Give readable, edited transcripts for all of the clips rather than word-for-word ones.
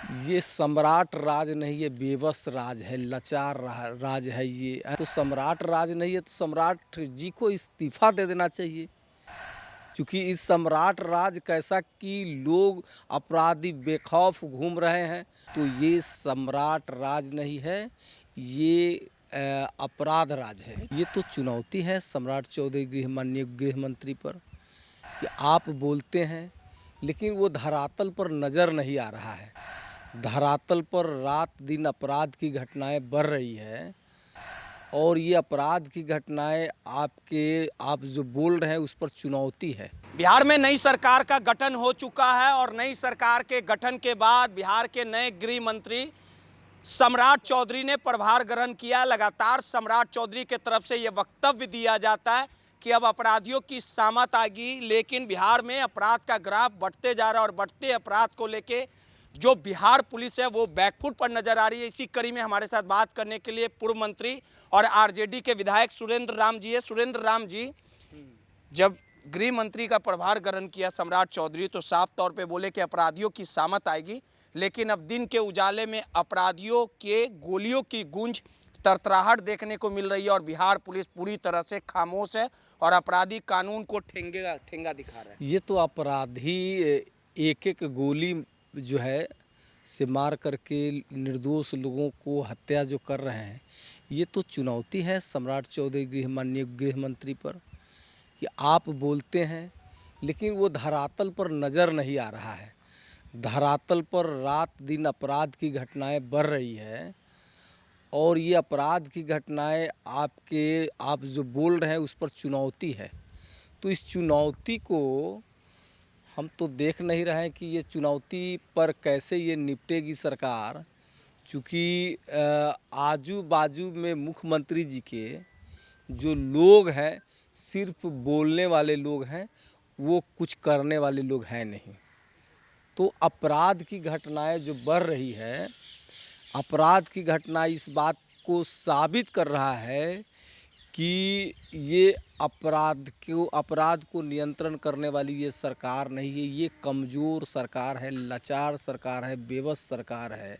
ये सम्राट राज नहीं, ये बेबस राज है, लाचार राज है ये। तो सम्राट राज नहीं है तो सम्राट जी को इस्तीफा दे देना चाहिए, क्योंकि इस सम्राट राज कैसा कि लोग अपराधी बेखौफ घूम रहे हैं। तो ये सम्राट राज नहीं है, ये अपराध राज है। ये तो चुनौती है सम्राट चौधरी माननीय गृह मंत्री पर कि आप बोलते हैं लेकिन वो धरातल पर नज़र नहीं आ रहा है। धरातल पर रात दिन अपराध की घटनाएं बढ़ रही है और ये अपराध की घटनाएं आप जो बोल रहे हैं उस पर चुनौती है। बिहार में नई सरकार का गठन हो चुका है और नई सरकार के गठन के बाद बिहार के नए गृह मंत्री सम्राट चौधरी ने प्रभार ग्रहण किया। लगातार सम्राट चौधरी के तरफ से ये वक्तव्य दिया जाता है कि अब अपराधियों की सामत आएगी, लेकिन बिहार में अपराध का ग्राफ बढ़ते जा रहा है और बढ़ते अपराध को लेके जो बिहार पुलिस है वो बैकफुट पर नजर आ रही है। इसी कड़ी में हमारे साथ बात करने के लिए पूर्व मंत्री और आरजेडी के विधायक सुरेंद्र राम जी है। सुरेंद्र राम जी, जब गृह मंत्री का प्रभार ग्रहण किया सम्राट चौधरी तो साफ तौर पे बोले कि अपराधियों की सामत आएगी, लेकिन अब दिन के उजाले में अपराधियों के गोलियों की गूंज तरतराहट देखने को मिल रही है और बिहार पुलिस पूरी तरह से खामोश है और अपराधी कानून को ठेंगा दिखा रहा है। ये तो अपराधी एक एक गोली जो है से मार करके निर्दोष लोगों को हत्या जो कर रहे हैं, ये तो चुनौती है सम्राट चौधरी माननीय गृह मंत्री पर कि आप बोलते हैं लेकिन वो धरातल पर नज़र नहीं आ रहा है। धरातल पर रात दिन अपराध की घटनाएं बढ़ रही है और ये अपराध की घटनाएं आप जो बोल रहे हैं उस पर चुनौती है। तो इस चुनौती को हम तो देख नहीं रहे हैं कि ये चुनौती पर कैसे ये निपटेगी सरकार, चूँकि आजू बाजू में मुख्यमंत्री जी के जो लोग हैं सिर्फ बोलने वाले लोग हैं, वो कुछ करने वाले लोग हैं नहीं। तो अपराध की घटनाएं जो बढ़ रही है, अपराध की घटना इस बात को साबित कर रहा है कि ये अपराध को नियंत्रण करने वाली ये सरकार नहीं है। ये कमज़ोर सरकार है, लाचार सरकार है, बेबस सरकार है।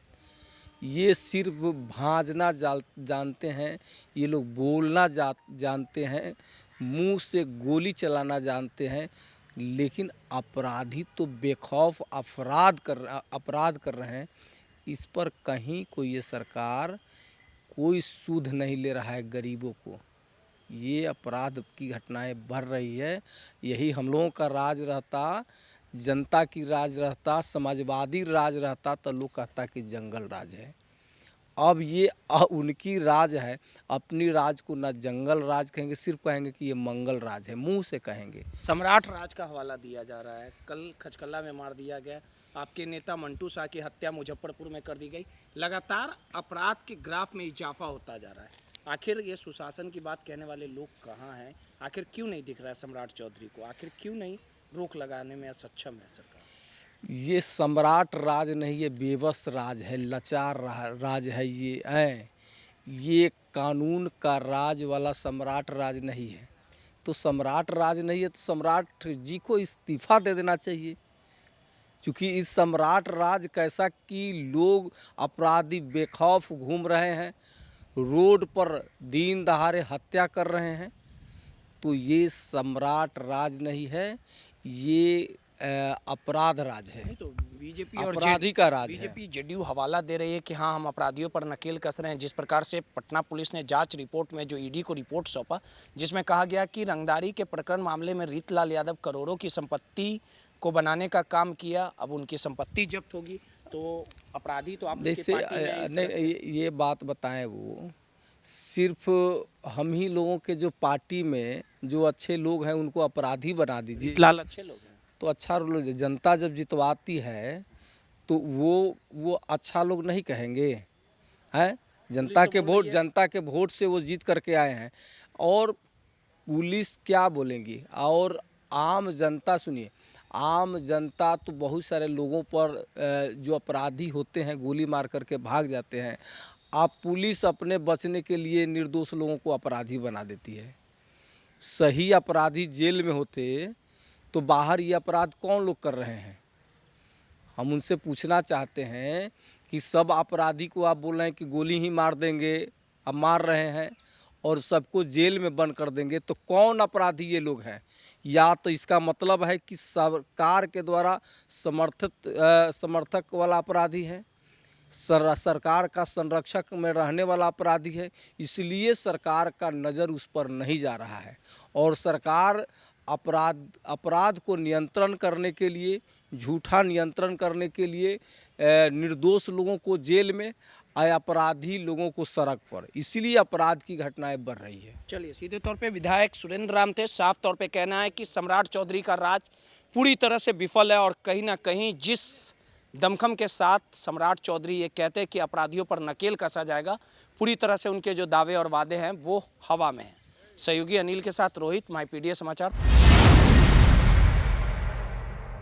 ये सिर्फ भांजना जानते हैं, ये लोग बोलना जानते हैं, मुंह से गोली चलाना जानते हैं, लेकिन अपराधी तो बेखौफ अपराध कर रहे हैं। इस पर कहीं कोई ये सरकार कोई सूद नहीं ले रहा है गरीबों को। ये अपराध की घटनाएं बढ़ रही है। यही हम लोगों का राज रहता, जनता की राज रहता, समाजवादी राज रहता तो लोग कहता कि जंगल राज है। अब ये उनकी राज है, अपनी राज को ना जंगल राज कहेंगे, सिर्फ कहेंगे कि ये मंगल राज है, मुंह से कहेंगे। सम्राट राज का हवाला दिया जा रहा है। कल खचकल्ला में मार दिया गया, आपके नेता मंटू शाह की हत्या मुजफ्फरपुर में कर दी गई। लगातार अपराध के ग्राफ में इजाफा होता जा रहा है। आखिर ये सुशासन की बात कहने वाले लोग कहाँ हैं? आखिर क्यों नहीं दिख रहा है सम्राट चौधरी को? आखिर क्यों नहीं रोक लगाने में असक्षम है सरकार? ये सम्राट राज नहीं, ये बेबस राज है, लाचार राज है ये कानून का राज वाला सम्राट राज नहीं है। तो सम्राट राज नहीं है तो सम्राट जी को इस्तीफा दे देना चाहिए, क्योंकि इस सम्राट राज कैसा कि लोग अपराधी बेखौफ घूम रहे हैं, रोड पर दिन दहाड़े हत्या कर रहे हैं। तो ये सम्राट राज नहीं है, ये अपराध राज है। तो बीजेपी और अपराधी का राज है। बीजेपी जेडीयू हवाला दे रही है कि हाँ, हम अपराधियों पर नकेल कस रहे हैं। जिस प्रकार से पटना पुलिस ने जांच रिपोर्ट में जो ईडी को रिपोर्ट सौंपा, जिसमें कहा गया कि रंगदारी के प्रकरण मामले में रीतलाल यादव करोड़ों की संपत्ति को बनाने का काम किया, अब उनकी संपत्ति जब्त होगी। तो अपराधी तो आप जैसे नहीं, ये बात बताएं, वो सिर्फ हम ही लोगों के जो पार्टी में जो अच्छे लोग हैं उनको अपराधी बना दीजिए। लाल अच्छे लोग हैं तो अच्छा लोग, जनता जब जितवाती है तो वो अच्छा लोग नहीं कहेंगे हैं। जनता के वोट से वो जीत करके आए हैं और पुलिस क्या बोलेंगी। और आम जनता, सुनिए, आम जनता तो बहुत सारे लोगों पर जो अपराधी होते हैं गोली मार करके भाग जाते हैं। आप पुलिस अपने बचने के लिए निर्दोष लोगों को अपराधी बना देती है। सही अपराधी जेल में होते तो बाहर ये अपराध कौन लोग कर रहे हैं? हम उनसे पूछना चाहते हैं कि सब अपराधी को आप बोल रहे हैं कि गोली ही मार देंगे, अब मार रहे हैं और सबको जेल में बंद कर देंगे, तो कौन अपराधी ये लोग हैं? या तो इसका मतलब है कि सरकार के द्वारा समर्थक वाला अपराधी है, सरकार का संरक्षक में रहने वाला अपराधी है, इसलिए सरकार का नज़र उस पर नहीं जा रहा है। और सरकार अपराध को नियंत्रण करने के लिए, झूठा नियंत्रण करने के लिए निर्दोष लोगों को जेल में, अपराधी लोगों को सड़क पर, इसीलिए अपराध की घटनाएं बढ़ रही है। चलिए, सीधे तौर पे विधायक सुरेंद्र राम थे, साफ तौर पे कहना है कि सम्राट चौधरी का राज पूरी तरह से विफल है और कहीं ना कहीं जिस दमखम के साथ सम्राट चौधरी ये कहते हैं कि अपराधियों पर नकेल कसा जाएगा, पूरी तरह से उनके जो दावे और वादे हैं वो हवा में हैं। सहयोगी अनिल के साथ रोहित, माई पीडीए समाचार।